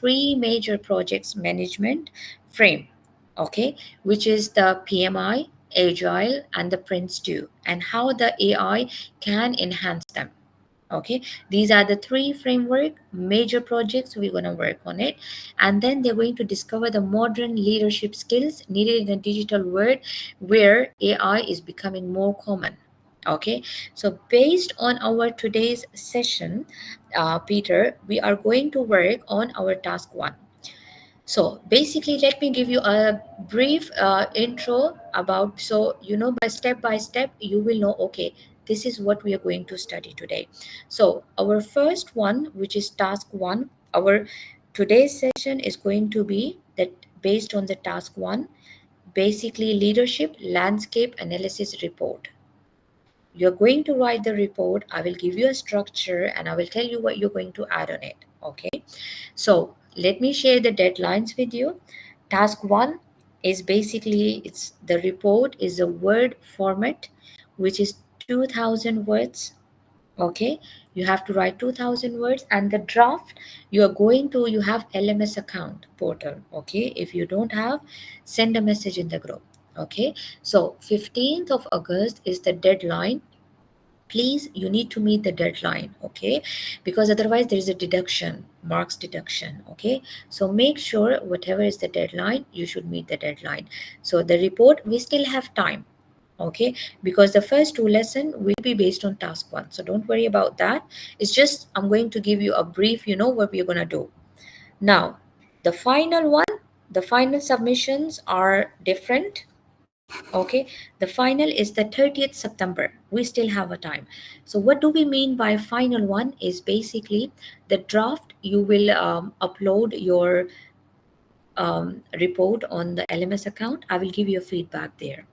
three major projects management frame, okay, which is the PMI, Agile, and the Prince 2, and how the AI can enhance them. Okay, these are the three framework major projects we're going to work on it, and then they're going to discover the modern leadership skills needed in a digital world where AI is becoming more common. Okay, so based on our today's session, Peter, we are going to work on our task one. So basically, let me give you a brief intro about, so you know, by step, you will know, okay, this is what we are going to study today. So our first one, which is task one, our today's session is going to be that based on the task one, basically leadership landscape analysis report. You're going to write the report. I will give you a structure and I will tell you what you're going to add on it. Okay. So let me share the deadlines with you. Task one is basically, it's the report is a word format, which is 2000 words. Okay, you have to write 2000 words, and the draft you are going to, you have LMS account portal. Okay, if you don't have, send a message in the group. Okay, so 15th of August is the deadline. Please, you need to meet the deadline. Okay, because otherwise there is a deduction, marks deduction. Okay, so make sure whatever is the deadline, you should meet the deadline. So the report, we still have time. Okay, because the first two lesson will be based on task one, so don't worry about that. It's just I'm going to give you a brief, you know, what we're going to do now. The final one, the final submissions are different. Okay, the final is the 30th September. We still have a time. So what do we mean by final one is basically the draft. You will upload your report on the LMS account. I will give you a feedback there.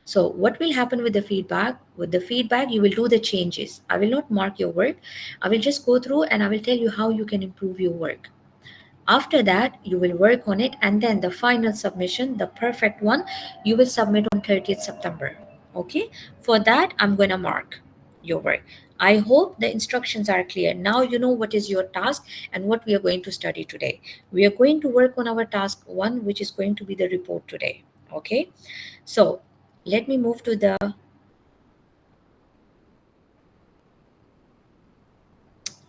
So what will happen with the feedback? With the feedback, you will do the changes. I will not mark your work. I will just go through and I will tell you how you can improve your work. After that, you will work on it, and then the final submission, the perfect one, you will submit on 30th September. Okay, for that, I'm going to mark your work. I hope the instructions are clear. Now you know what is your task and what we are going to study today. We are going to work on our task one, which is going to be the report today. Okay, so let me move to the,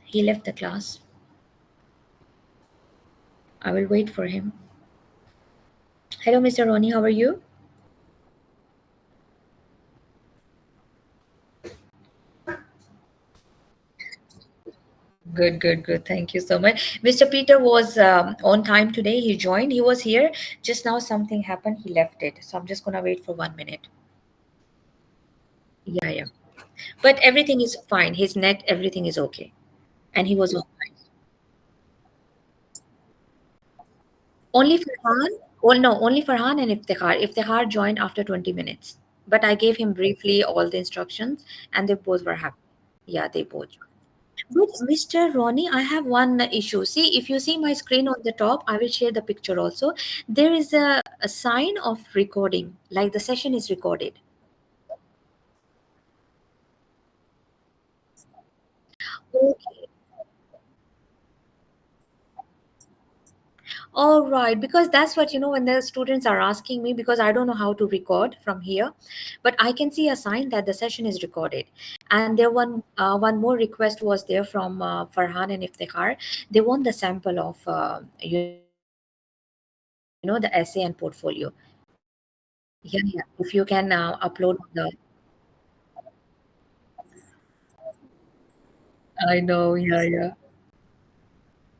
he left the class. I will wait for him. Hello, Mr. Ronnie, how are you? Good, good, good. Thank you so much. Mr. Peter was on time today. He joined. He was here. Just now something happened. He left it. So I'm just gonna wait for 1 minute. Yeah, yeah. But everything is fine. His net, everything is okay. And he was on time. Only Farhan? Oh no, only Farhan and Iftikhar. Iftikhar joined after 20 minutes. But I gave him briefly all the instructions and they both were happy. Yeah, they both. But Mr. Ronnie, I have one issue. See, if you see my screen on the top, I will share the picture also. There is a sign of recording, like the session is recorded. Okay. All right, because that's what, you know, when the students are asking me, because I don't know how to record from here, but I can see a sign that the session is recorded. And there one more request was there from Farhan and Iftikhar. They want the sample of you know, the essay and portfolio. Yeah, yeah. If you can upload the. I know, yeah, yeah.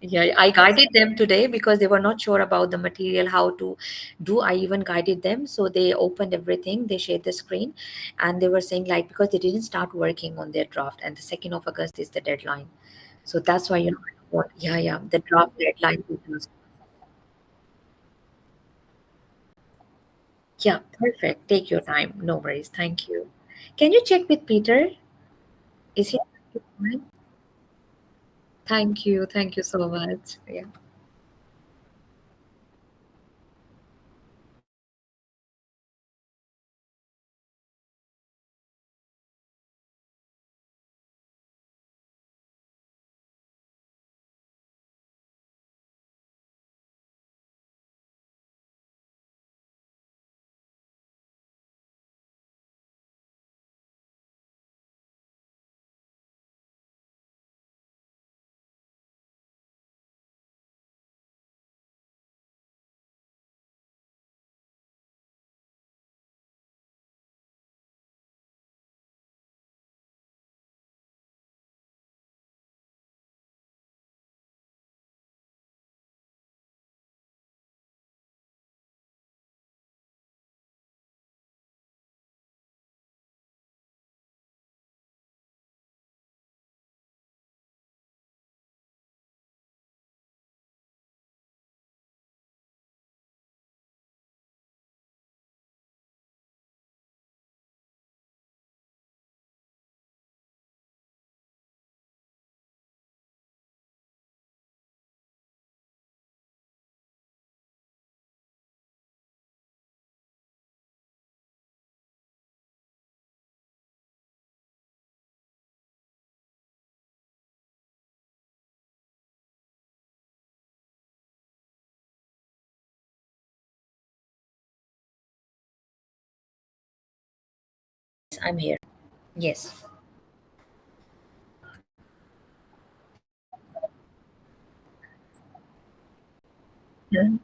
Yeah, I guided them today because they were not sure about the material, how to do. I even guided them. So they opened everything, they shared the screen, and they were saying, like, because they didn't start working on their draft, and the 2nd of August is the deadline. So that's why, you know, yeah, yeah, the draft deadline. Yeah, perfect. Take your time. No worries. Thank you. Can you check with Peter? Is he? Thank you. Thank you so much. Yeah. I'm here. Yes. Mhm.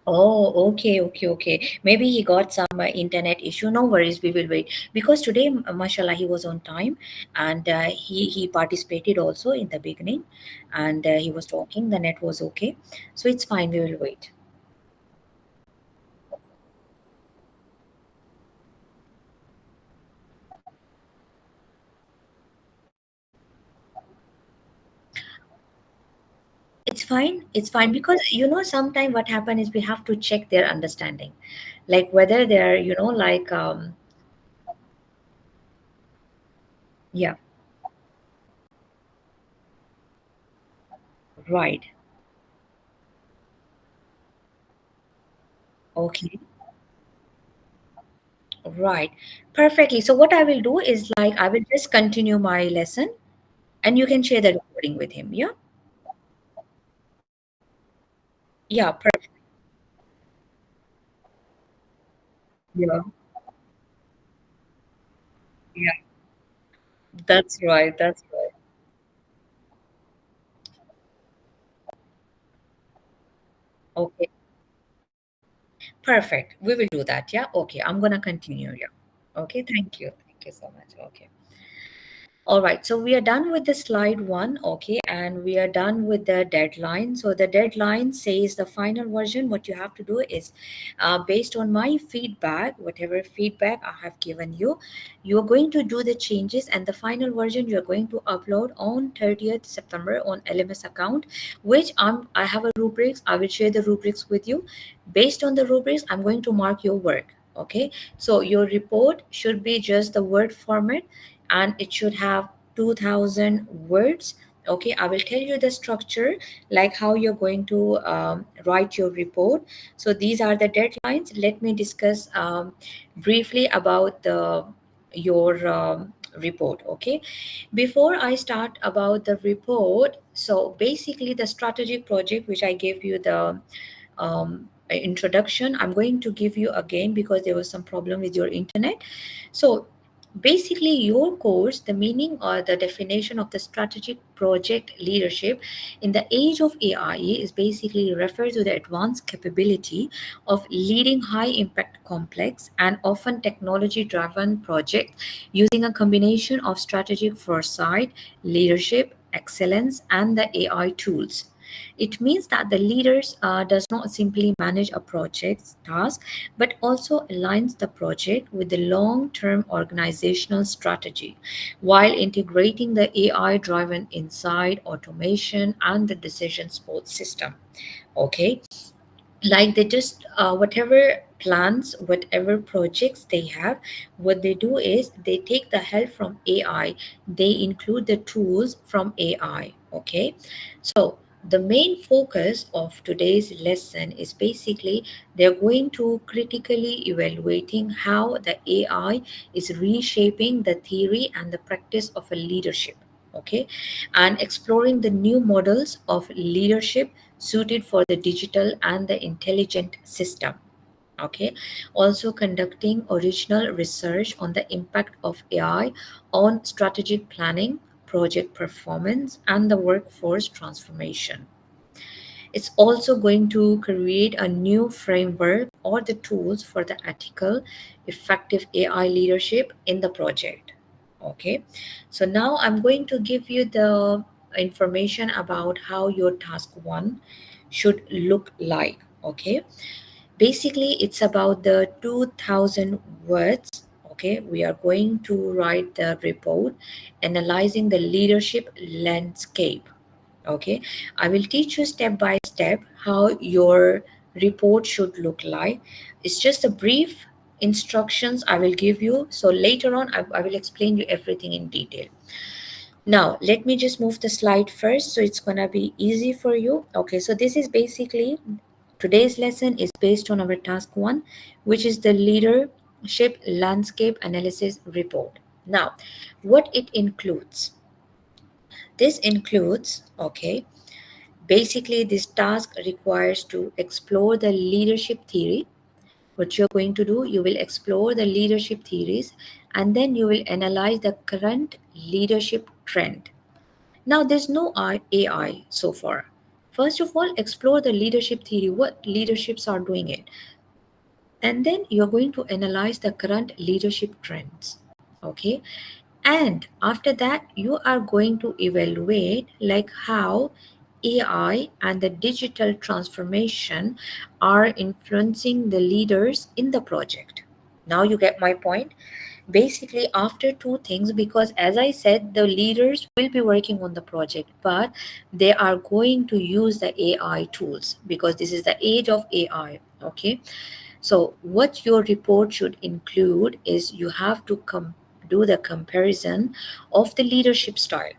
Oh, okay, okay, okay. Maybe he got some internet issue. No worries, we will wait. Because today, mashallah, he was on time, and he participated also in the beginning, and he was talking. The net was okay, so it's fine. We will wait. It's fine. It's fine because sometime what happen is we have to check their understanding, like whether they're like yeah, right, okay, right, perfectly. So what I will do is like I will just continue my lesson, and you can share the recording with him. Yeah, yeah, perfect. Yeah, yeah, that's right. That's right. Okay, perfect. We will do that. Yeah. Okay, I'm gonna continue. Yeah. Okay. Thank you. Thank you so much. Okay. All right, so we are done with the slide one, okay, and we are done with the deadline. So the deadline says the final version. What you have to do is, based on my feedback, whatever feedback I have given you, you are going to do the changes, and the final version you are going to upload on 30th September on LMS account, which I have a rubrics. I will share the rubrics with you. Based on the rubrics, I'm going to mark your work. Okay, so your report should be just the word format, and it should have 2000 words. Okay, I will tell you the structure, like how you're going to write your report. So these are the deadlines. Let me discuss briefly about the your report. Okay, before I start about the report, so basically the strategic project which I gave you the introduction, I'm going to give you again because there was some problem with your internet. So basically your course, the meaning or the definition of the strategic project leadership in the age of AI is basically refer to the advanced capability of leading high impact complex and often technology driven project using a combination of strategic foresight, leadership excellence, and the AI tools. It means that the leaders does not simply manage a project's task, but also aligns the project with the long-term organizational strategy while integrating the AI-driven insight, automation, and the decision support system. Okay, like they just whatever plans, whatever projects they have, what they do is they take the help from AI, they include the tools from AI. Okay, so the main focus of today's lesson is basically they're going to critically evaluating how the AI is reshaping the theory and the practice of a leadership. Okay, and exploring the new models of leadership suited for the digital and the intelligent system. Okay, also conducting original research on the impact of AI on strategic planning, project performance, and the workforce transformation. It's also going to create a new framework or the tools for the ethical, effective AI leadership in the project. Okay, so now I'm going to give you the information about how your task one should look like. Okay, basically it's about the 2000 words. Okay, we are going to write the report analyzing the leadership landscape. Okay, I will teach you step by step how your report should look like. It's just a brief instructions I will give you, so later on I will explain you everything in detail. Now let me just move the slide first so it's gonna be easy for you. Okay, so this is basically today's lesson is based on our task one, which is the leadership landscape analysis report. Now what it includes, this includes, okay, basically, this task requires to explore the leadership theory, What you're going to do, you will explore the leadership theories and then you will analyze the current leadership trend. Now, there's no AI so far. First of all, explore the leadership theory, what leaderships are doing it. And then you're going to analyze the current leadership trends. Okay. And after that, you are going to evaluate like how AI and the digital transformation are influencing the leaders in the project. Now you get my point. Basically, after two things, because as I said, the leaders will be working on the project, but they are going to use the AI tools because this is the age of AI. Okay. So, what your report should include is you have to do the comparison of the leadership style.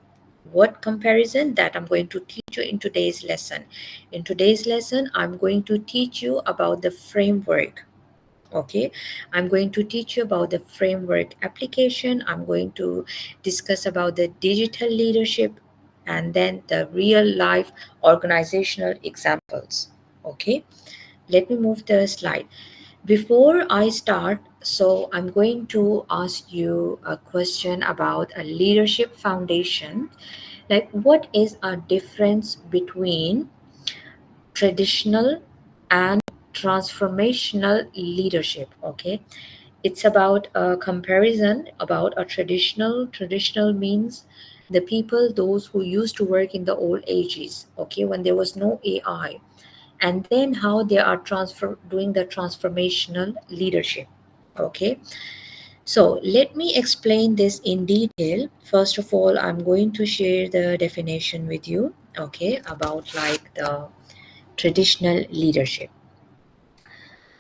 What comparison? That I'm going to teach you in today's lesson. In today's lesson, I'm going to teach you about the framework. Okay, I'm going to teach you about the framework application. I'm going to discuss about the digital leadership and then the real life organizational examples. Okay, let me move the slide. Before I start, so I'm going to ask you a question about a leadership foundation. Like, what is a difference between traditional and transformational leadership? Okay, it's about a comparison about a traditional means the people those who used to work in the old ages, okay, when there was no AI, and then how they are doing the transformational leadership. Okay, so let me explain this in detail. First of all, I'm going to share the definition with you, okay, about like the traditional leadership.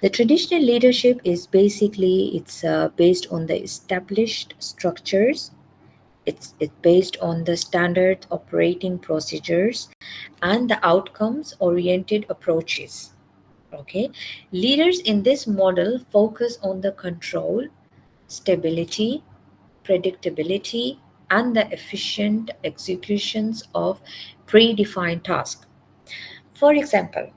The traditional leadership is basically it's based on the established structures. It's based on the standard operating procedures and the outcomes oriented approaches. Okay, leaders in this model focus on the control, stability, predictability, and the efficient executions of predefined tasks. For example,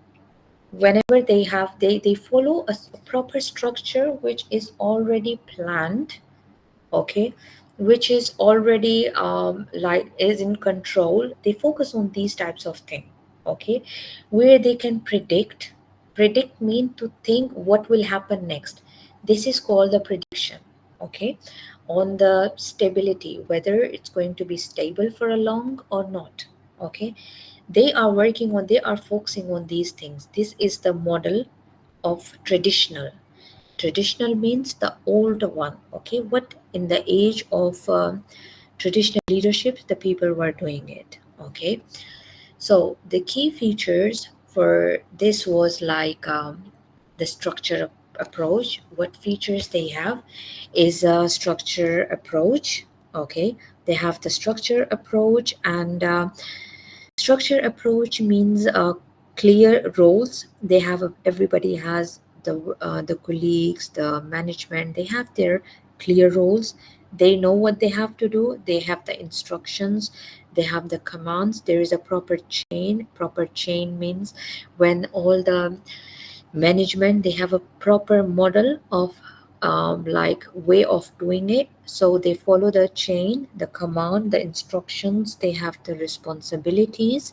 whenever they follow a proper structure which is already planned, okay, which is already like is in control, they focus on these types of thing. Okay, where they can predict mean to think what will happen next. This is called the prediction. Okay, on the stability, whether it's going to be stable for a long or not. Okay, they are focusing on these things. This is the model of traditional. Traditional means the old one. Okay, what in the age of traditional leadership the people were doing it. Okay, so the key features for this was like the structure approach. What features they have is a structure approach. Okay, they have the structure approach, and structure approach means clear roles. They have everybody has the colleagues, the management. They have their clear roles. They know what they have to do. They have the instructions. They have the commands. There is a proper chain. Proper chain means when all the management they have a proper model of like way of doing it, so they follow the chain, the command, the instructions. They have the responsibilities,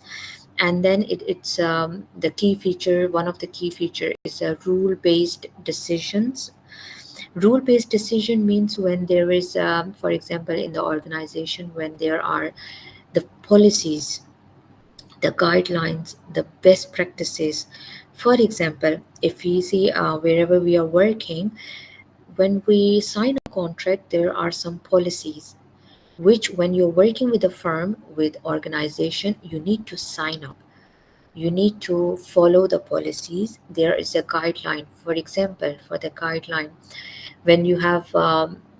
and then it's the key feature. One of the key feature is a rule based decisions. Rule based decision means when there is for example in the organization, when there are the policies, the guidelines, the best practices. For example, if we see wherever we are working, when we sign a contract, there are some policies which, when you're working with a firm, with organization, you need to sign up. You need to follow the policies. There is a guideline. For example, for the guideline, when you have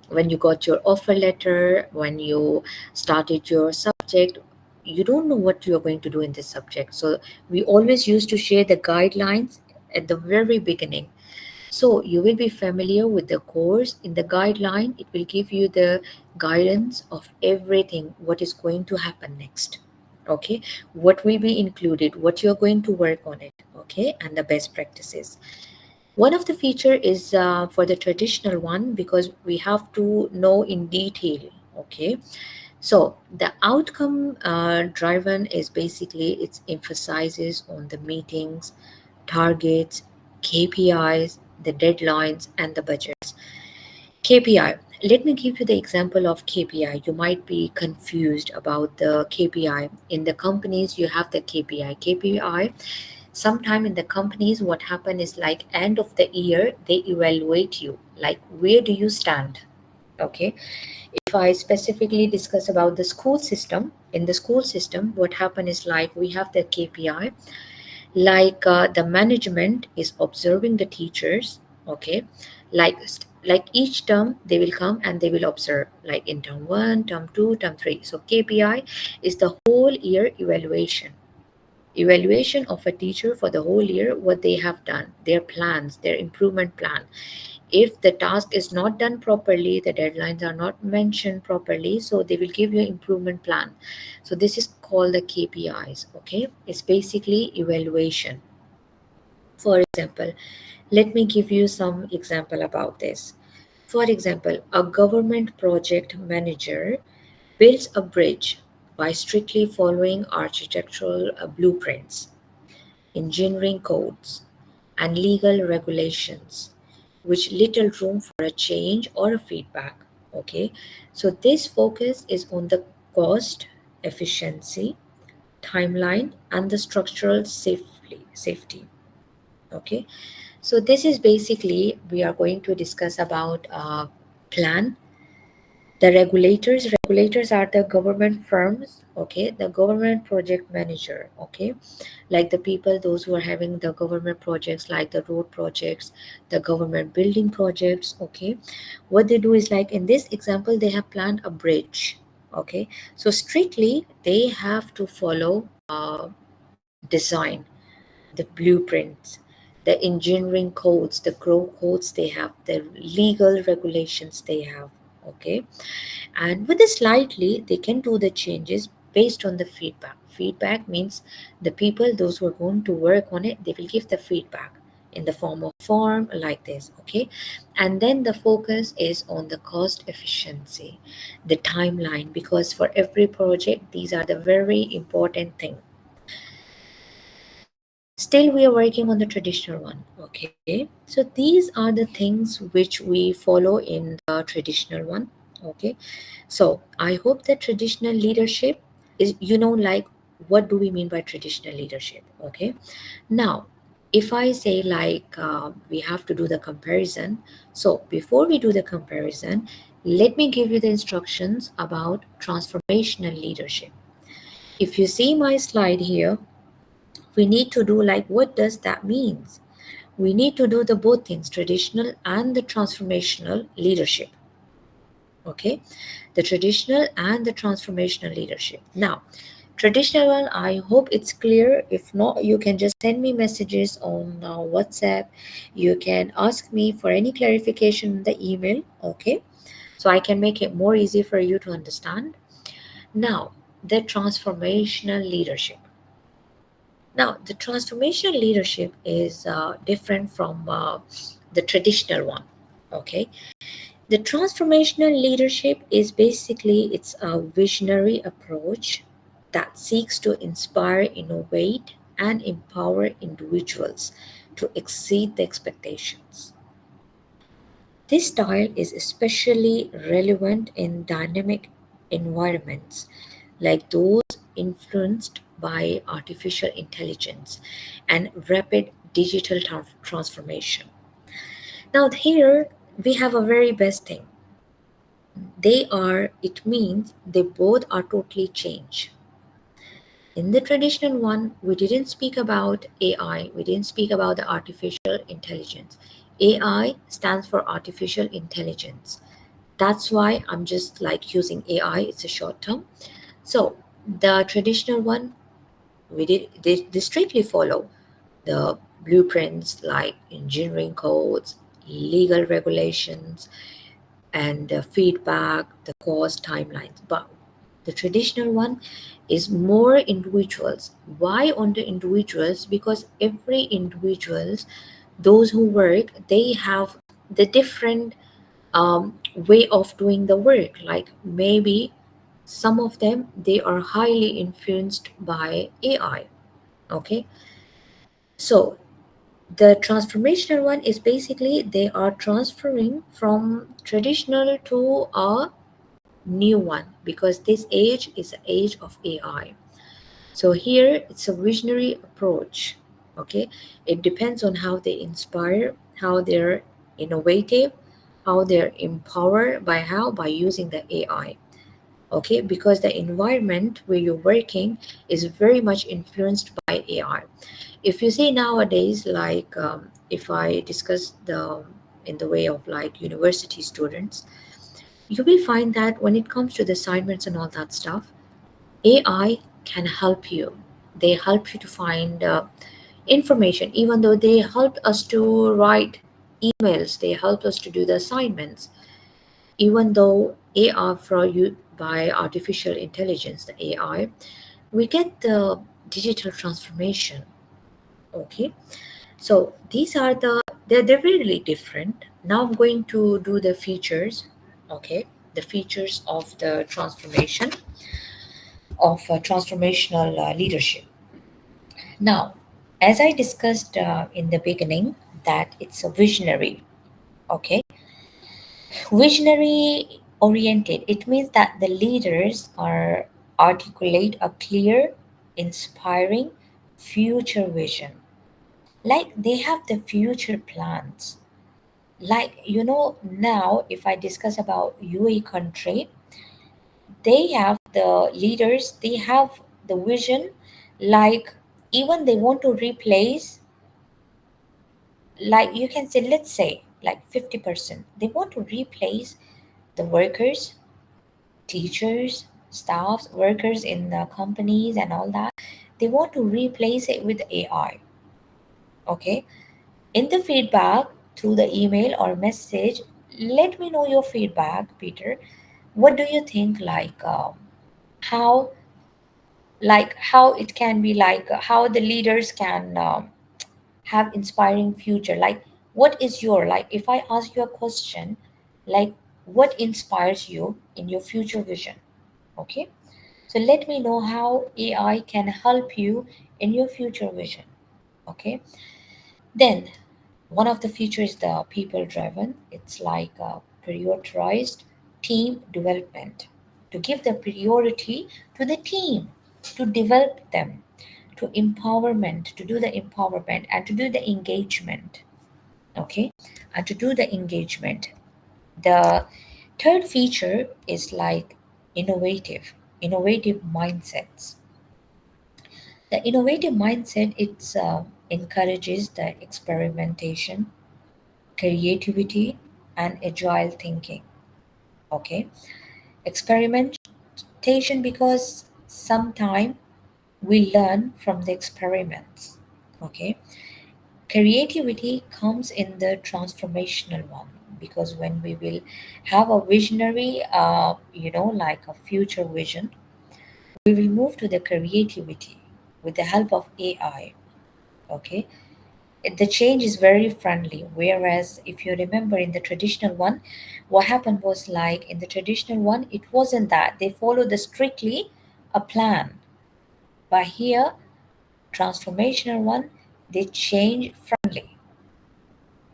when you got your offer letter, when you started your subject, you don't know what you're going to do in this subject, so we always used to share the guidelines at the very beginning. So you will be familiar with the course. In the guideline, it will give you the guidance of everything what is going to happen next. Okay, what will be included, what you're going to work on it. Okay, and the best practices. One of the feature is for the traditional one because we have to know in detail. Okay, so the outcome driven is basically it emphasizes on the meetings, targets, KPIs, the deadlines, and the budgets. KPI. Let me give you the example of KPI. You might be confused about the KPI. In the companies, you have the KPI. KPI, sometime in the companies, what happen is like end of the year, they evaluate you. Like, where do you stand? Okay. If I specifically discuss about the school system, in the school system, what happen is like we have the KPI, like the management is observing the teachers. Okay, like each term they will come and they will observe, like in term 1, term 2, term 3. So KPI is the whole year evaluation of a teacher for the whole year, what they have done, their plans, their improvement plan. If the task is not done properly, the deadlines are not mentioned properly, so they will give you an improvement plan. So this is called the KPIs. Okay, it's basically evaluation. For example, let me give you some example about this. For example, a government project manager builds a bridge by strictly following architectural blueprints, engineering codes, and legal regulations, which little room for a change or a feedback. Okay, so this focus is on the cost, efficiency, timeline, and the structural safety. Okay, so this is basically we are going to discuss about plan. The regulators are the government firms. Okay, the government project manager. Okay, like the people those who are having the government projects like the road projects, the government building projects. Okay, what they do is like in this example they have planned a bridge. Okay, so strictly they have to follow design, the blueprints, the engineering codes, the grow codes they have, the legal regulations they have. Okay, and with this slightly they can do the changes based on the feedback. Feedback means the people those who are going to work on it, they will give the feedback in the form of form like this. Okay, and then the focus is on the cost efficiency, the timeline, because for every project these are the very important thing. Still we are working on the traditional one. Okay, so these are the things which we follow in the traditional one. Okay, so I hope that traditional leadership is, like what do we mean by traditional leadership. Okay, now if I say like we have to do the comparison, so before we do the comparison, let me give you the instructions about transformational leadership. If you see my slide here, we need to do like what does that means. We need to do the both things, traditional and the transformational leadership. Okay, the traditional and the transformational leadership. Now traditional one, I hope it's clear. If not, you can just send me messages on WhatsApp. You can ask me for any clarification in the email. Okay, so I can make it more easy for you to understand. Now the transformational leadership. Now, the transformational leadership is different from the traditional one. Okay, the transformational leadership is basically it's a visionary approach that seeks to inspire, innovate, and empower individuals to exceed the expectations. This style is especially relevant in dynamic environments like those influenced by artificial intelligence and rapid digital transformation. Now, here we have a very best thing. It means they both are totally changed. In the traditional one, we didn't speak about AI, we didn't speak about the artificial intelligence. AI stands for artificial intelligence. That's why I'm just like using AI, it's a short term. So, the traditional one, they strictly follow the blueprints like engineering codes, legal regulations, and the feedback, the cost timelines. But the traditional one is more individuals. Why on the individuals? Because every individuals those who work, they have the different way of doing the work. Like maybe some of them, they are highly influenced by AI. Okay, so the transformational one is basically they are transferring from traditional to a new one, because this age is the age of AI. So here it's a visionary approach. Okay, it depends on how they inspire, how they're innovative, how they're empowered by how by using the AI. Okay, because the environment where you're working is very much influenced by AI. If you see nowadays, like if I discuss the in the way of like university students, you will find that when it comes to the assignments and all that stuff, AI can help you. They help you to find information, even though they help us to write emails, they help us to do the assignments. Even though AI for you by artificial intelligence, the AI, we get the digital transformation. Okay, so these are they're really different. Now I'm going to do the features. Okay, the features of the transformation of transformational leadership. Now, as I discussed in the beginning, that it's a visionary. Okay, visionary oriented. It means that the leaders are articulate a clear, inspiring future vision. Like they have the future plans. Like now if I discuss about UAE country, they have the leaders, they have the vision, like even they want to replace, like you can say, let's say like 50%, they want to replace the workers, teachers, staffs, workers in the companies and all that. They want to replace it with AI. Okay, in the feedback through the email or message, let me know your feedback, Peter. What do you think, how how it can be, how the leaders can have inspiring future? Like what is your, like if I ask you a question, like what inspires you in your future vision? Okay, so let me know how AI can help you in your future vision. Okay, then one of the features, the people driven, it's like a prioritized team development, to give the priority to the team, to develop them, to empowerment, to do the empowerment and to do the engagement. Okay, and to do the engagement. The third feature is like innovative mindsets. The innovative mindset, it's encourages the experimentation, creativity, and agile thinking. Okay, experimentation, because sometime we learn from the experiments. Okay, creativity comes in the transformational one, because when we will have a visionary like a future vision, we will move to the creativity with the help of AI. Okay, the change is very friendly, whereas if you remember in the traditional one, what happened was, like in the traditional one, it wasn't that they followed the strictly a plan, but here transformational one, they change friendly,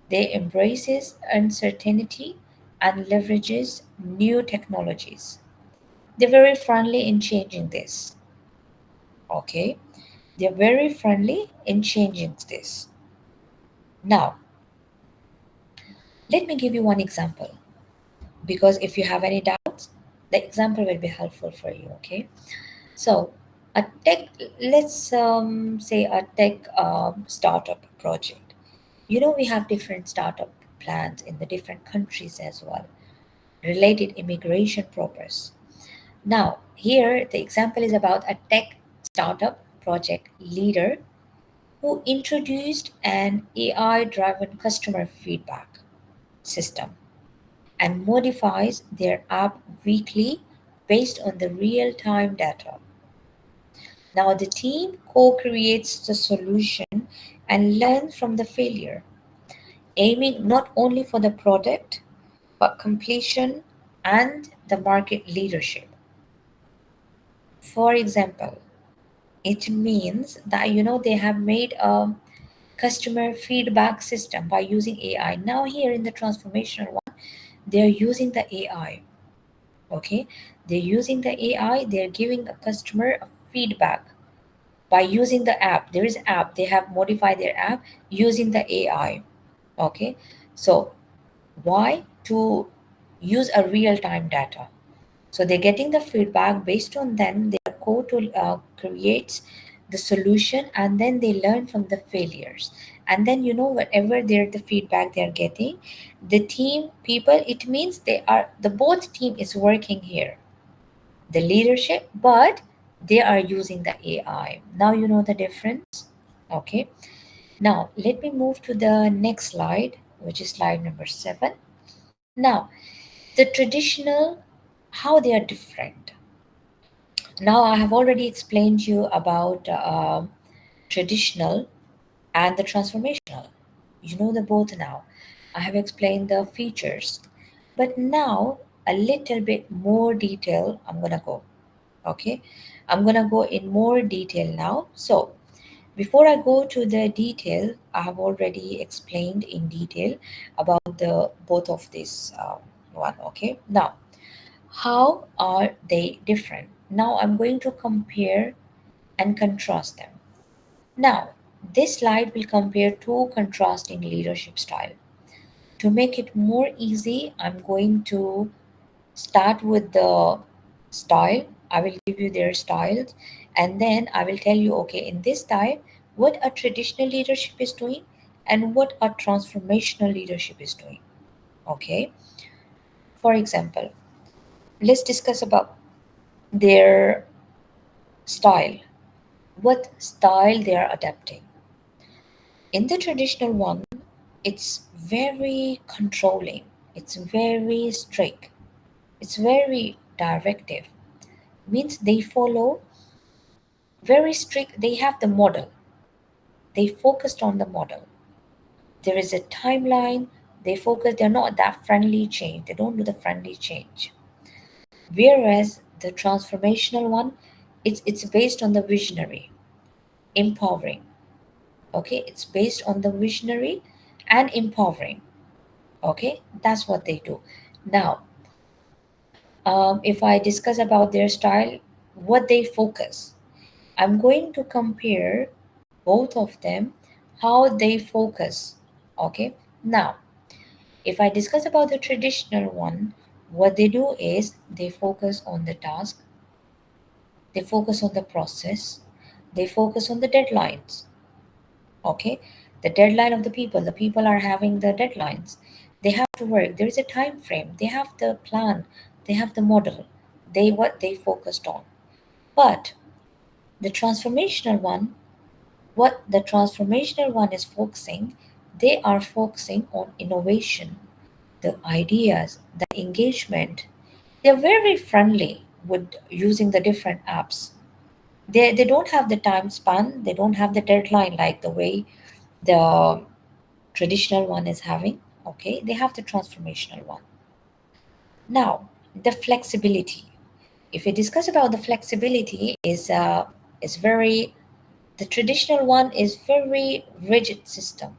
they embraces uncertainty and leverages new technologies. They're very friendly in changing this. Okay, they're very friendly in changing this. Now let me give you one example, because if you have any doubts, the example will be helpful for you. Okay, so a tech, let's say a tech startup project. We have different startup plans in the different countries as well, related immigration purpose. Now here the example is about a tech startup project leader who introduced an AI driven customer feedback system and modifies their app weekly based on the real time data. Now, the team co creates the solution and learns from the failure. aiming not only for the product but completion and the market leadership. For example, it means that they have made a customer feedback system by using AI. Now here in the transformational one, they're using the AI. Okay, they're using the AI. They're giving a customer a feedback by using the app. There is app. They have modified their app using the AI. Okay, so why? To use a real-time data. So they're getting the feedback based on then their code to creates the solution, and then they learn from the failures. And then whatever they're the feedback they're getting, the team people, it means they are the both team is working here, the leadership, but they are using the AI. Now you know the difference. Okay. Now let me move to the next slide, which is slide number 7. Now the traditional, how they are different. Now I have already explained you about traditional and the transformational. You know the both now. I have explained the features, but now a little bit more detail I'm gonna go. Okay, I'm gonna go in more detail now. So before I go to the detail, I have already explained in detail about the both of this one. Okay, now how are they different? Now I'm going to compare and contrast them. Now, this slide will compare two contrasting leadership style. To make it more easy, I'm going to start with the style. I will give you their styles, and then I will tell you, okay, in this style, what a traditional leadership is doing and what a transformational leadership is doing. Okay. For example, let's discuss about their style, what style they are adapting. In the traditional one, it's very controlling, it's very strict, it's very directive. Means they follow very strict, they have the model, they focused on the model. There is a timeline, they focus, they're not that friendly change, they don't do the friendly change. Whereas the transformational one, it's based on the visionary, empowering. Okay, it's based on the visionary and empowering. Okay, that's what they do. Now if I discuss about their style, what they focus, I'm going to compare both of them, how they focus. Okay, now if I discuss about the traditional one, what they do is they focus on the task, they focus on the process, they focus on the deadlines. Okay, the deadline of the people are having the deadlines, they have to work, there is a time frame, they have the plan, they have the model, they what they focused on. But the transformational one, what the transformational one is focusing, they are focusing on innovation, the ideas, the engagement. They're very friendly with using the different apps. They don't have the time span, they don't have the deadline like the way the traditional one is having. Okay, they have the transformational one. Now the flexibility, if we discuss about the flexibility, is very, the traditional one is very rigid system,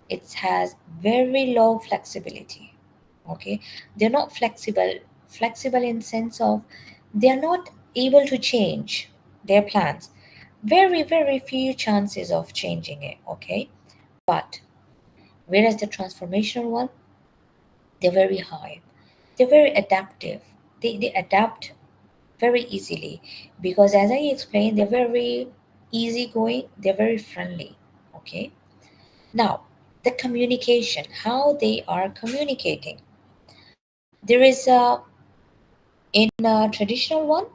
it has very low flexibility. Okay, they're not flexible in sense of they're not able to change their plans, very few chances of changing it. Okay, but whereas the transformational one, they're very high, they're very adaptive, they adapt very easily, because as I explained, they're very easygoing, they're very friendly. Okay, now the communication, how they are communicating, there is a, in a traditional one,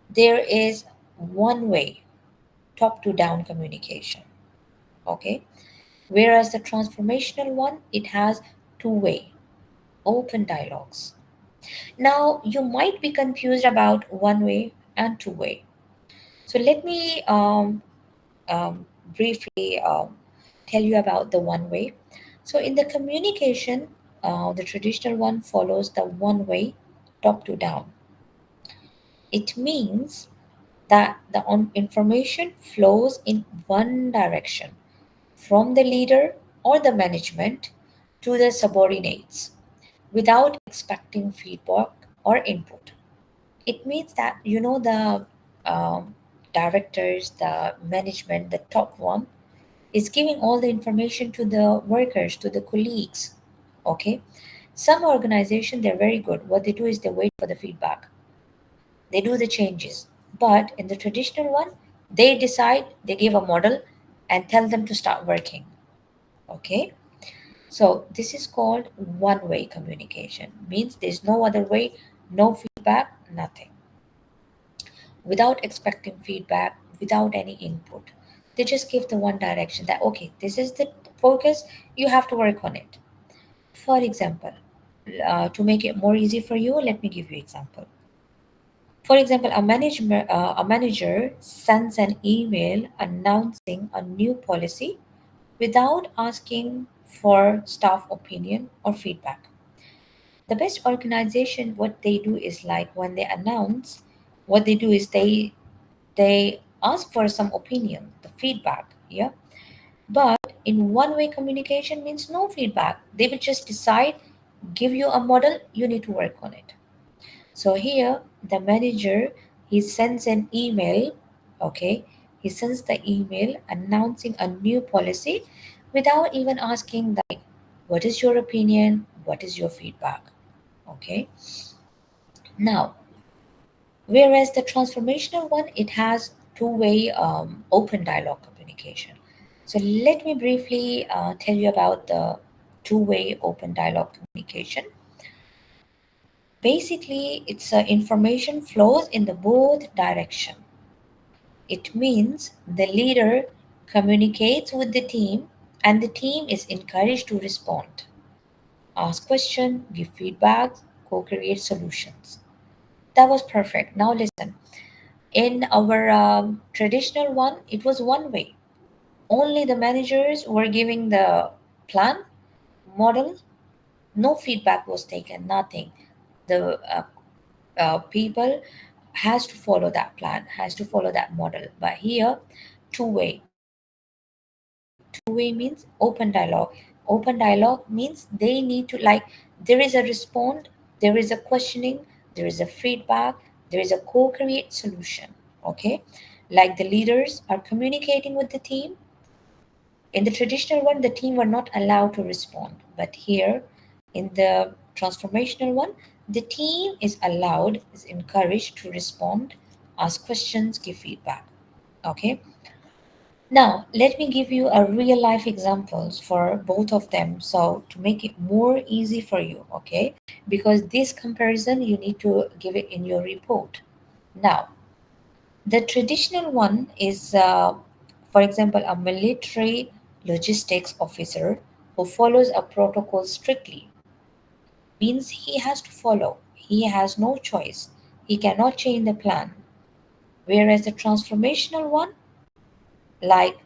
there is one way, top to down communication. Okay, whereas the transformational one, it has two-way open dialogues. Now you might be confused about one way and two way, so let me briefly tell you about the one way. So in the communication, the traditional one follows the one way, top to down. It means that the information flows in one direction from the leader or the management to the subordinates without expecting feedback or input. It means that the directors, the management, the top one is giving all the information to the workers, to the colleagues. Okay, some organization they're very good. What they do is they wait for the feedback. They do the changes. But in the traditional one, they decide, they give a model and tell them to start working. Okay, so this is called one-way communication. Means there's no other way, no feedback, nothing. Without expecting feedback, without any input. They just give the one direction that, okay, this is the focus, you have to work on it. For example, to make it more easy for you, let me give you example. For example, a manager sends an email announcing a new policy without asking for staff opinion or feedback. The best organization, what they do is like when they announce, what they do is they ask for some opinion, the feedback, yeah. But in one-way communication means no feedback. They will just decide, give you a model, you need to work on it. So here, the manager, he sends an email, okay? He sends the email announcing a new policy without even asking that, what is your opinion? What is your feedback? Okay. Now, whereas the transformational one, it has two-way open dialogue communication. So let me briefly tell you about the two-way open dialogue communication. Basically, it's information flows in the both direction. It means the leader communicates with the team and the team is encouraged to respond, ask questions, give feedback, co-create solutions. That was perfect. Now listen. In our traditional one, it was one way. Only the managers were giving the plan, model, no feedback was taken, nothing. The people has to follow that plan, has to follow that model. But here, two-way. Two-way means open dialogue. Open dialogue means they need to like, there is a respond, there is a questioning, there is a feedback, there is a co-create solution. Okay, like the leaders are communicating with the team. In the traditional one, the team were not allowed to respond, but here in the transformational one, the team is allowed, is encouraged to respond, ask questions, give feedback. Okay, now let me give you a real life examples for both of them, so to make it more easy for you. Okay, because this comparison you need to give it in your report. Now, the traditional one is, for example, a military logistics officer who follows a protocol strictly. Means he has to follow. He has no choice. He cannot change the plan. Whereas the transformational one, like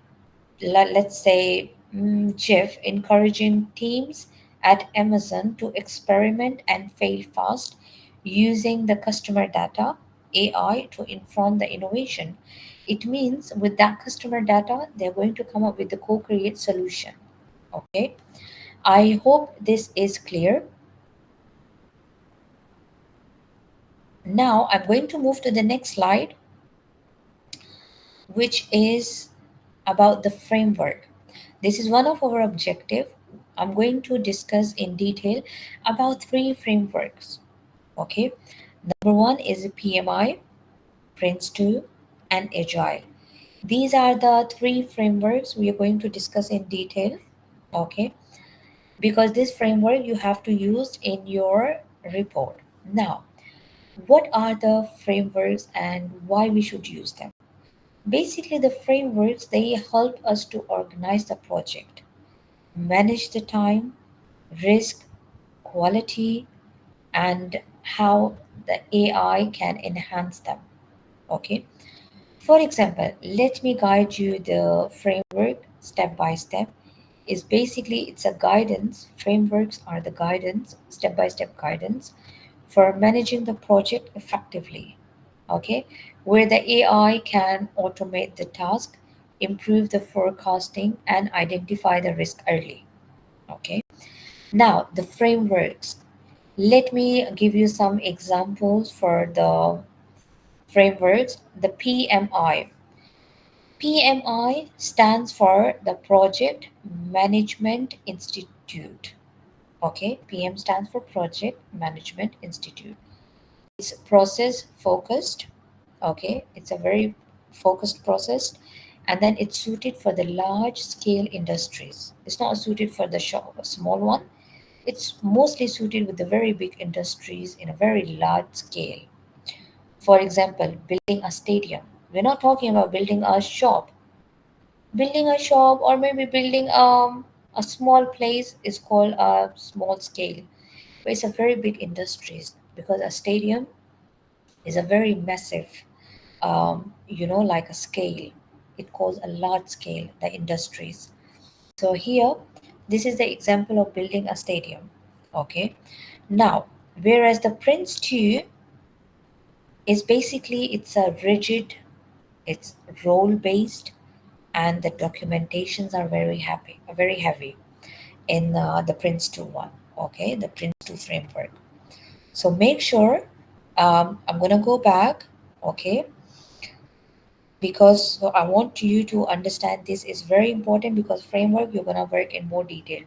let's say Jeff encouraging teams at Amazon to experiment and fail fast using the customer data, AI, to inform the innovation. It means with that customer data, they're going to come up with the co-create solution. Okay. I hope this is clear. Now I'm going to move to the next slide, which is about the framework. This is one of our objective. I'm going to discuss in detail about three frameworks. Okay. Number one is PMI, Prince 2, and Agile. These are the three frameworks we are going to discuss in detail. Okay. Because this framework you have to use in your report. Now, what are the frameworks and why we should use them? Basically, the frameworks they help us to organize the project, manage the time, risk, quality, and how the AI can enhance them. Okay. For example, let me guide you the framework step by step. is basically it's a guidance. Frameworks are the guidance, step by step guidance for managing the project effectively. Okay, where the AI can automate the task, improve the forecasting, and identify the risk early. Okay, now the frameworks. Let me give you some examples for the frameworks. The PMI. PMI stands for the Project Management Institute. Okay, PM stands for Project Management Institute. It's process focused. Okay, it's a very focused process, and then it's suited for the large scale industries. It's not suited for the small one. It's mostly suited with the very big industries in a very large scale. For example, building a stadium. We're not talking about building a shop. Building a shop or maybe building a small place is called a small scale. But it's a very big industries because a stadium is a very massive, like a scale. It calls a large scale, the industries. So here, this is the example of building a stadium. Okay. Now, whereas the Prince 2 is basically it's a rigid, it's role based, and the documentations are very heavy in the Prince 2 one. Okay, the Prince 2 framework. So make sure I'm gonna go back. Okay, because so I want you to understand this is very important because framework you're gonna work in more detail.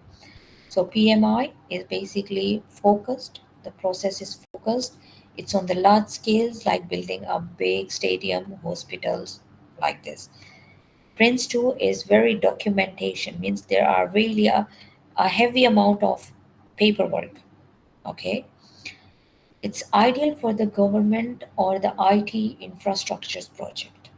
So PMI is basically focused. The process is focused. It's on the large scales like building a big stadium, hospitals, like this. Prince 2 is very documentation, means there are really a heavy amount of paperwork. Okay. It's ideal for the government or the IT infrastructures project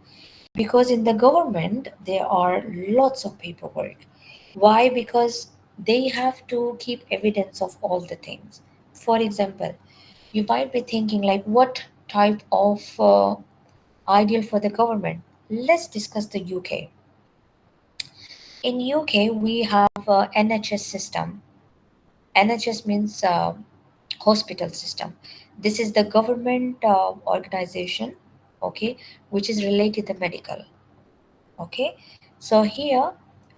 because in the government there are lots of paperwork. Why? Because they have to keep evidence of all the things. For example, you might be thinking like what type of ideal for the government. Let's discuss the UK. In UK, we have NHS system. NHS means hospital system. This is the government organization, okay, which is related to medical. Okay, so here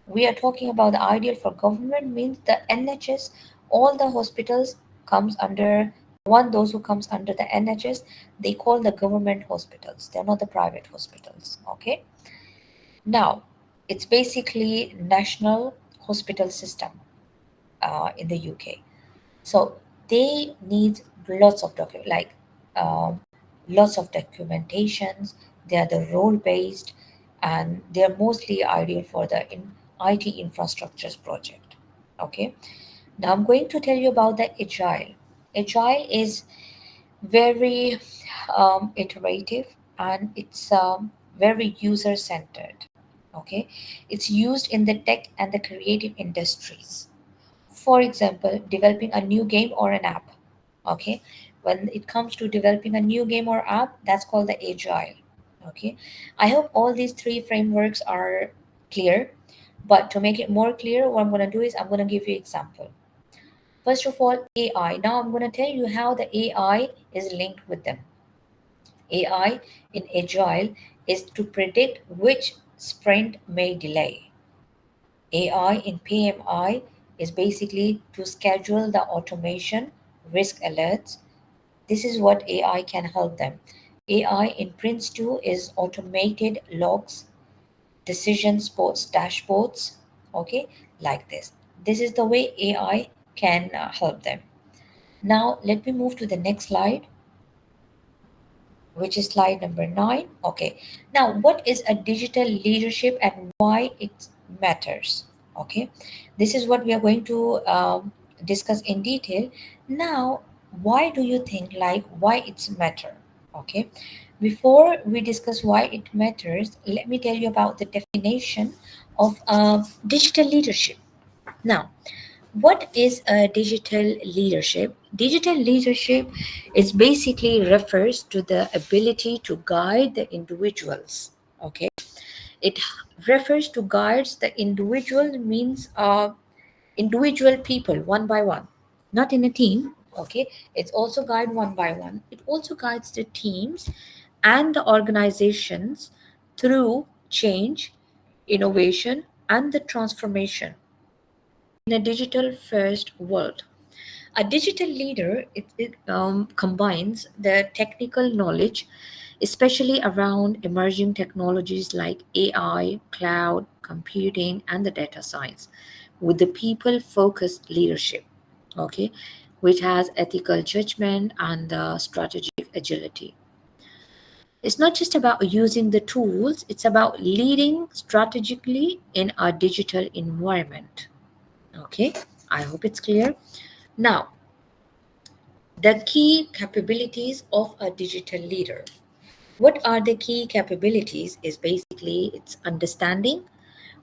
we are talking about the ideal for government means the NHS. All the hospitals comes under those who comes under the NHS. They call the government hospitals. They're not the private hospitals. Okay, now it's basically national hospital system in the UK. So they need lots of um, lots of documentations. They are the role based, and they are mostly ideal for the IT infrastructures project. Okay. Now I'm going to tell you about the agile. Agile is very iterative and it's very user centered. Okay, it's used in the tech and the creative industries. For example, developing a new game or an app. Okay, when it comes to developing a new game or app, that's called the agile. Okay, I hope all these three frameworks are clear. But to make it more clear, what I'm going to do is I'm going to give you example. First of all, AI. Now I'm going to tell you how the AI is linked with them. AI in agile is to predict which sprint may delay. AI in PMI is basically to schedule the automation, risk alerts. This is what AI can help them. AI in Prince 2 is automated logs, decision sports dashboards, okay, like this. This is the way AI can help them. Now, let me move to the next slide, which is slide number 9. Okay, now what is a digital leadership and why it matters? Okay, this is what we are going to discuss in detail. Now, why do you think like why it's matter? Okay, before we discuss why it matters, let me tell you about the definition of digital leadership. Now, what is a digital leadership? Digital leadership is basically refers to the ability to guide the individuals, okay, It refers to guides the individual means individual people one by one, not in a team. Okay, it's also guide one by one. It also guides the teams and the organizations through change, innovation, and the transformation in a digital first world. A digital leader, it combines the technical knowledge, especially around emerging technologies like AI, cloud, computing, and the data science, with the people focused leadership, okay, which has ethical judgment and strategic agility. It's not just about using the tools, it's about leading strategically in a digital environment. Okay, I hope it's clear. Now, the key capabilities of a digital leader. What are the key capabilities is basically its understanding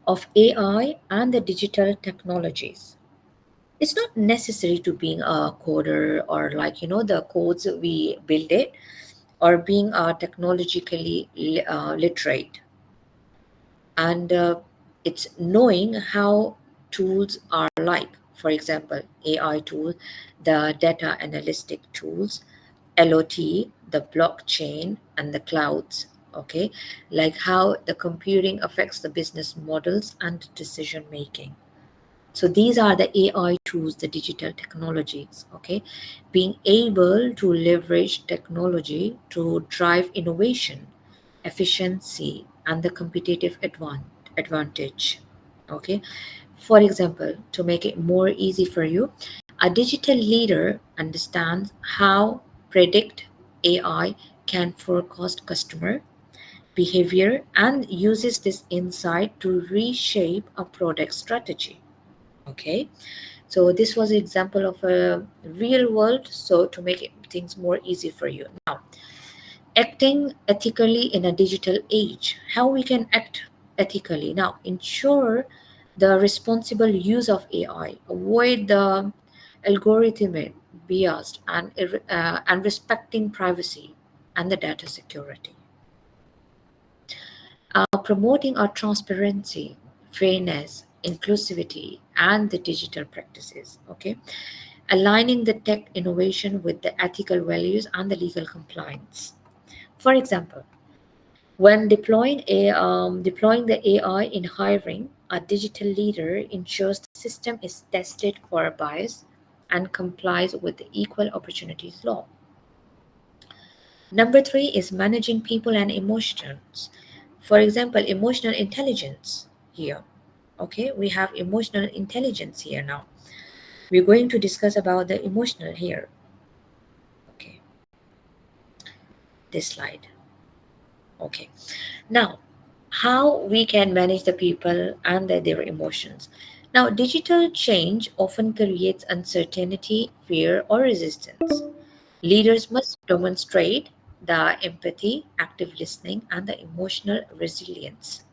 of AI and the digital technologies. It's not necessary to being a coder or like the codes we build it, or being technologically literate, and it's knowing how tools are like, for example AI tool, the data analytic tools, LOT, the blockchain, and the clouds. Okay, like how the computing affects the business models and decision making. So these are the AI tools, the digital technologies. Okay, being able to leverage technology to drive innovation, efficiency, and the competitive advantage. Okay, for example, to make it more easy for you, a digital leader understands how predict AI can forecast customer behavior and uses this insight to reshape a product strategy. Okay, so this was an example of a real world, so to make things more easy for you. Now, acting ethically in a digital age, how we can act ethically. Now, ensure the responsible use of AI, avoid the algorithmic bias, and respecting privacy and the data security. Promoting our transparency, fairness, inclusivity, and the digital practices. Okay, aligning the tech innovation with the ethical values and the legal compliance. For example, when deploying the AI in hiring, a digital leader ensures the system is tested for bias and complies with the equal opportunities law. Number three is managing people and emotions. For example, emotional intelligence here. Okay, we have emotional intelligence here now. We're going to discuss about the emotional here. Okay, this slide. Okay, now how we can manage the people and their emotions. Now, digital change often creates uncertainty, fear, or resistance. Leaders must demonstrate the empathy, active listening, and the emotional resilience.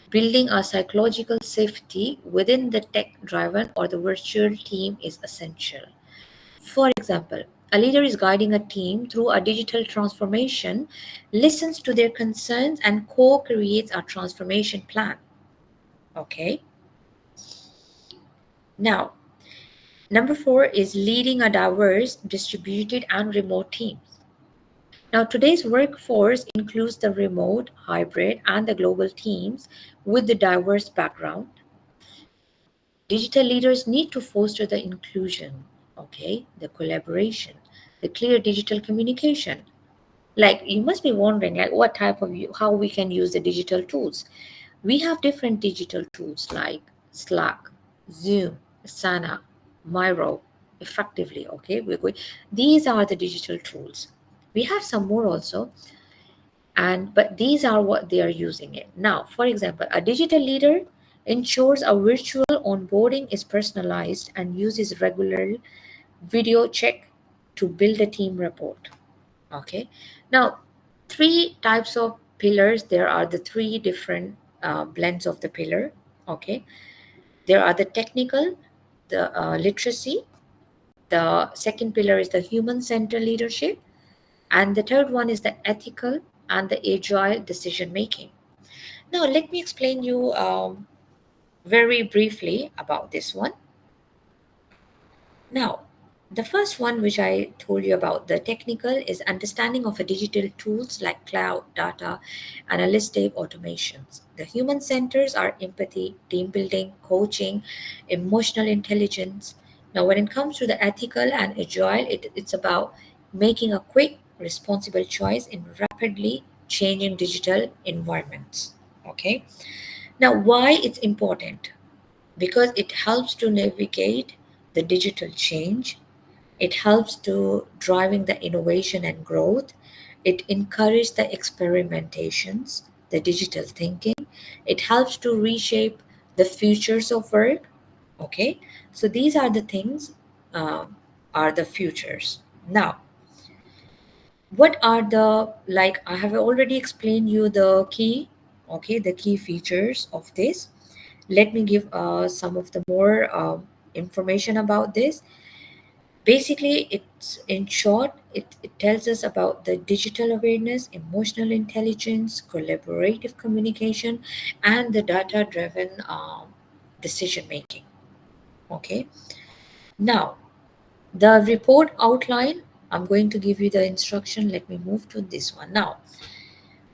Building a psychological safety within the tech driven or the virtual team is essential. For example, a leader is guiding a team through a digital transformation, listens to their concerns, and co creates a transformation plan. Okay. Now, number four is leading a diverse, distributed, and remote team. Now, today's workforce includes the remote, hybrid, and the global teams with the diverse background. Digital leaders need to foster the inclusion, okay, the collaboration, the clear digital communication. Like you must be wondering, like what type of how we can use the digital tools. We have different digital tools like Slack, Zoom, Asana, Miro, effectively. Okay, we're going. These are the digital tools. We have some more also, and but these are what they are using it now. For example, a digital leader ensures a virtual onboarding is personalized and uses regular video check to build a team report. Okay, now three types of pillars. There are the three different blends of the pillar. Okay, there are the technical, the literacy, the second pillar is the human centered leadership, and the third one is the ethical and the agile decision making. Now, let me explain you very briefly about this one. Now, the first one, which I told you about, the technical, is understanding of a digital tools like cloud, data, analytic automations. The human centers are empathy, team building, coaching, emotional intelligence. Now, when it comes to the ethical and agile, it's about making a quick, responsible choice in rapidly changing digital environments. Okay. Now, why it's important? Because it helps to navigate the digital change, it helps to driving the innovation and growth, it encourages the experimentations, the digital thinking, it helps to reshape the futures of work. Okay, so these are the things, uh, are the futures. Now, what are the, like I have already explained you the key, okay, the key features of this. Let me give some of the more information about this. Basically, it's in short, it tells us about the digital awareness, emotional intelligence, collaborative communication, and the data driven decision making. Okay, now the report outline, I'm going to give you the instruction. Let me move to this one now.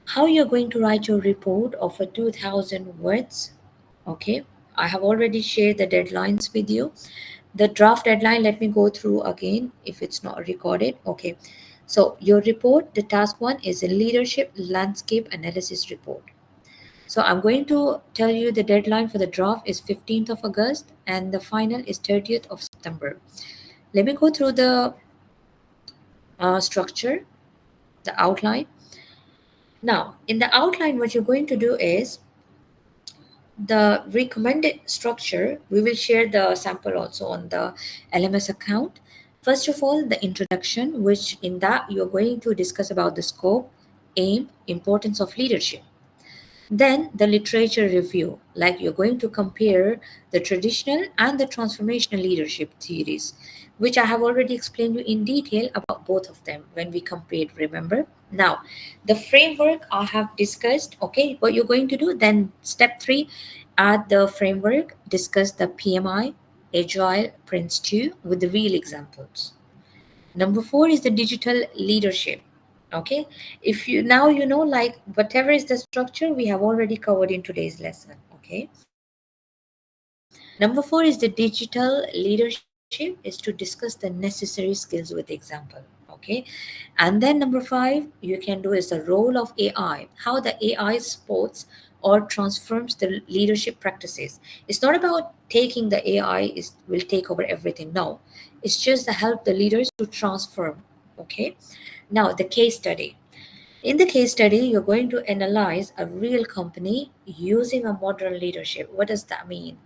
How you're going to write your report of a 2000 words. Okay, I have already shared the deadlines with you. The draft deadline, let me go through again if it's not recorded. Okay, so your report, the task one is a leadership landscape analysis report. So I'm going to tell you the deadline for the draft is 15th of August and the final is 30th of September. Let me go through the structure, the outline. Now, in the outline, what you're going to do is the recommended structure. We will share the sample also on the LMS account. First of all, the introduction, which in that you're going to discuss about the scope, aim, importance of leadership. Then the literature review, like you're going to compare the traditional and the transformational leadership theories, which I have already explained you in detail about both of them when we compared, remember? Now, the framework I have discussed, okay, what you're going to do, then step three, add the framework, discuss the PMI, Agile, Prince 2 with the real examples. Number four is the digital leadership. Okay, if you now you know, like whatever is the structure we have already covered in today's lesson. Okay, number four is the digital leadership, is to discuss the necessary skills with example. Okay, and then number five you can do is the role of AI, how the AI supports or transforms the leadership practices. It's not about taking the AI is will take over everything. No, it's just to help the leaders to transform. Okay, now the case study. In the case study, you're going to analyze a real company using a modern leadership. What does that mean?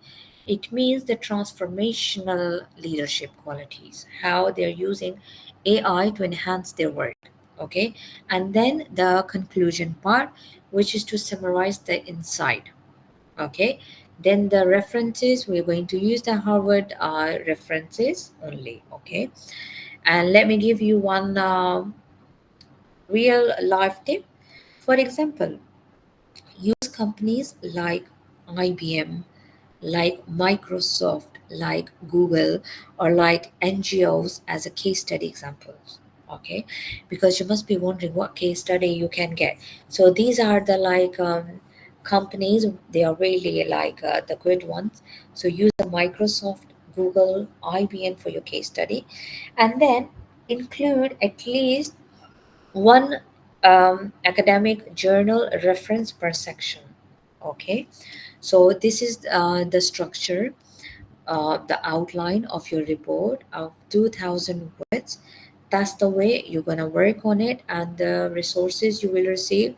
It means the transformational leadership qualities, how they're using AI to enhance their work. Okay. And then the conclusion part, which is to summarize the insight. Okay. Then the references, we're going to use the Harvard references only. Okay. And let me give you one real life tip. For example, use companies like IBM, like Microsoft, like Google, or like NGOs as a case study examples. Okay, because you must be wondering what case study you can get. So these are the like companies, they are really like the good ones. So use the Microsoft, Google, IBM for your case study, and then include at least one academic journal reference per section. Okay, so this is the structure, the outline of your report of 2000 words. That's the way you're going to work on it, and the resources you will receive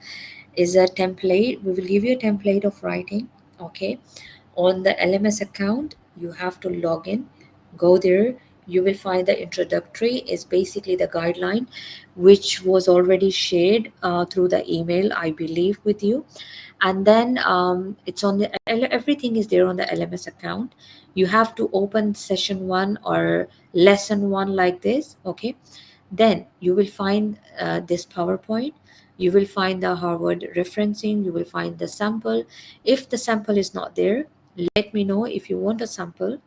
is a template. We will give you a template of writing. Okay, on the LMS account, you have to log in, go there. You will find the introductory is basically the guideline, which was already shared through the email, I believe, with you. And then it's on the everything is there on the LMS account. You have to open session one or lesson one like this. Okay, then you will find this PowerPoint. You will find the Harvard referencing, you will find the sample. If the sample is not there, let me know. If you want a sample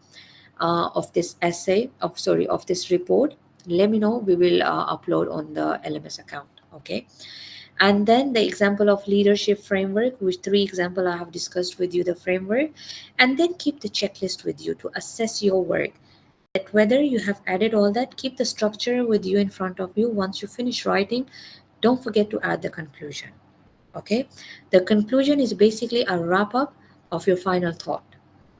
of this essay, of this report, let me know. We will upload on the LMS account. Okay. And then the example of leadership framework, which three example I have discussed with you the framework, and then keep the checklist with you to assess your work. That whether you have added all that, keep the structure with you in front of you. Once you finish writing, don't forget to add the conclusion. Okay, the conclusion is basically a wrap up of your final thought.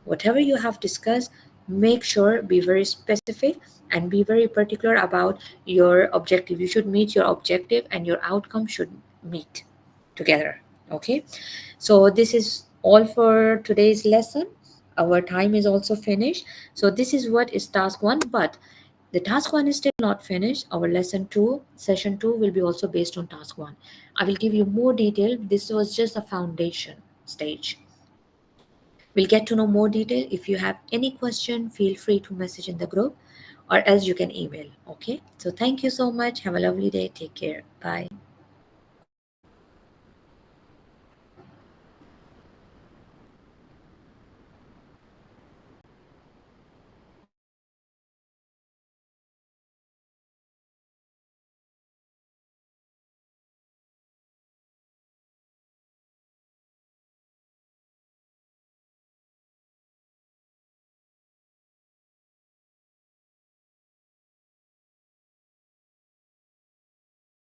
Whatever you have discussed, make sure be very specific and be very particular about your objective. You should meet your objective and your outcome should meet together. Okay, so this is all for today's lesson. Our time is also finished. So this is what is task one, but the task one is still not finished. Our lesson two, session two, will be also based on task one. I will give you more detail. This was just a foundation stage. We'll get to know more detail. If you have any question, feel free to message in the group or else you can email. Okay. So thank you so much. Have a lovely day. Take care. Bye.